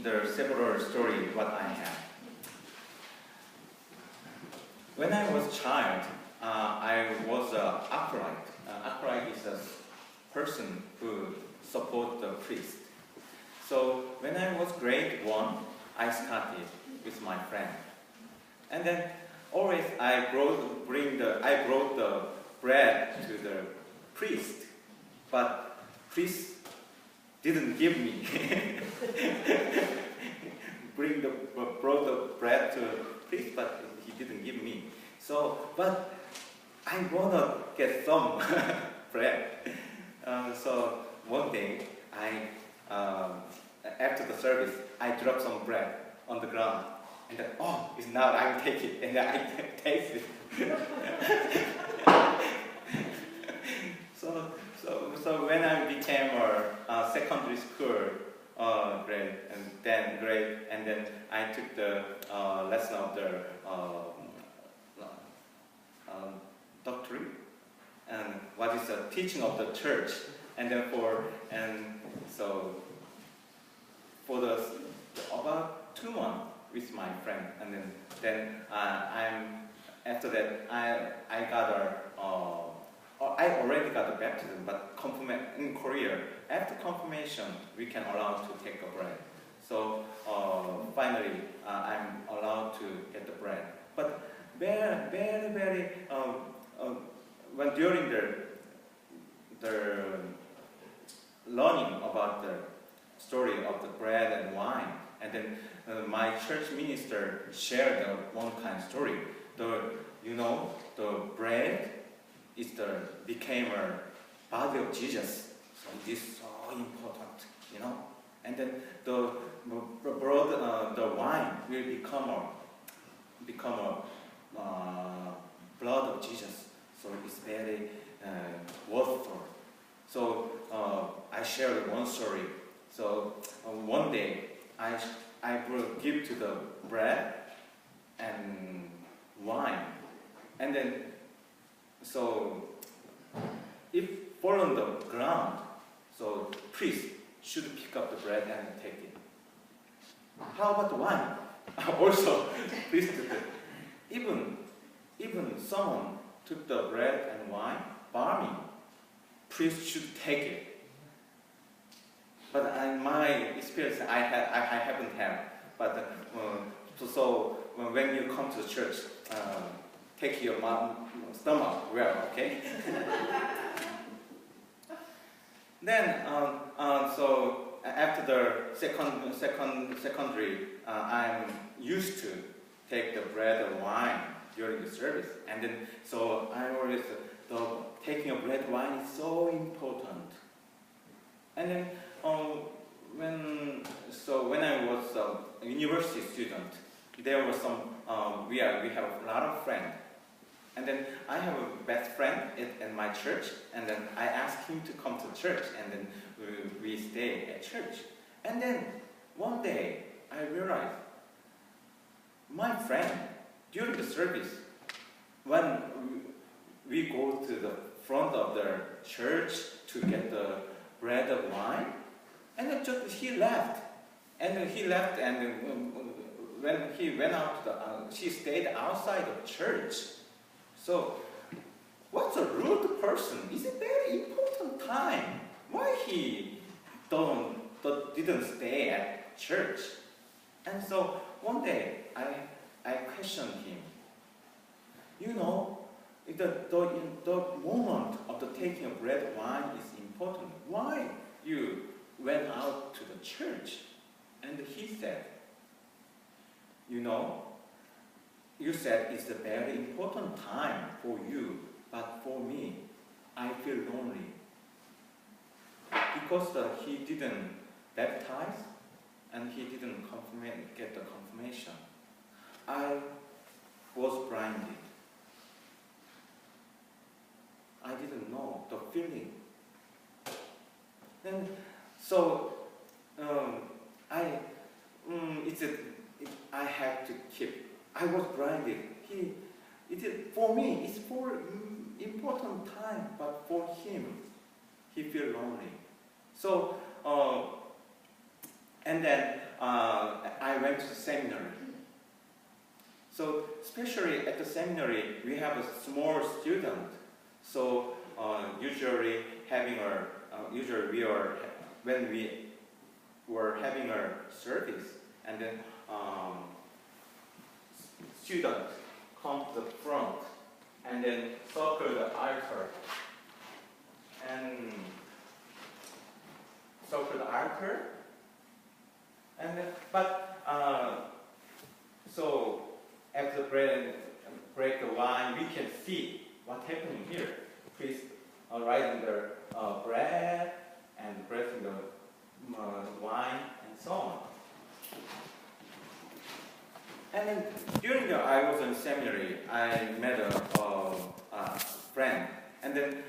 there are several stories what I have. When I was a child, I was upright. Upright is a person who supports the priest. So when I was grade 1, I started with my friend. And then always I brought the bread to the priest, but priest didn't give me. Brought the bread to priest, but he didn't give me. So, but I wanna get some bread. So one day, after the service, I dropped some bread on the ground, and then, oh, it's now I will take it, and then I taste it. So when I became a secondary school grade, and then I took the lesson of the doctrine, and what is the teaching of the church, and therefore, so for about 2 months with my friend, and then after that I got I already got the baptism, but in Korea, after confirmation, we can allow to take the bread. So finally, I'm allowed to get the bread. But very, when during the learning about the story of the bread and wine, and then my church minister shared one kind of story. The bread became a body of Jesus, so it is so important, And then the wine will become a blood of Jesus, so it's very worthwhile. So I shared one story. So one day I will give to the bread and wine, and then so if fall on the ground, so priest should pick up the bread and take it. How about the wine? Also, priest took it. Even someone took the bread and wine, barmy, priest should take it. But in my experience, I haven't had. But so when you come to church, take your stomach well, okay? Then so after the secondary, I'm used to take the bread and wine during the service, and then so I always taking a bread and wine is so important. And then when I was a university student, there was some we have a lot of friends, and then I have a best friend in my church, and then I asked him to come to church, and then we stay at church. And then one day I realized my friend during the service, when we go to the front of the church to get the bread and wine, and then he left, and when he went out, she stayed outside of church. So, what's a rude person? It's a very important time. Why he didn't stay at church? And so one day I questioned him. The moment of the taking of bread and wine is important. Why you went out to the church? And he said, you said it's a very important time for you, but for me, I feel lonely. Because he didn't baptize and he didn't get the confirmation. I was blinded. I didn't know the feeling. And so I had to keep. I was blinded. For me, it's for important time, but for him, he feel lonely. So and then I went to the seminary. So especially at the seminary, we have a small student. So usually we are when we were having our service, and then students come to the front and then circle the altar and so after break the wine, we can see what's happening here. Priest rising the bread and blessing the wine and so on. And then during I was in seminary, I met a friend, and then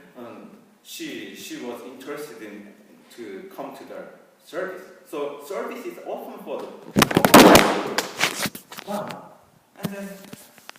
she was interested to come to the service. So service is often for the wow. And then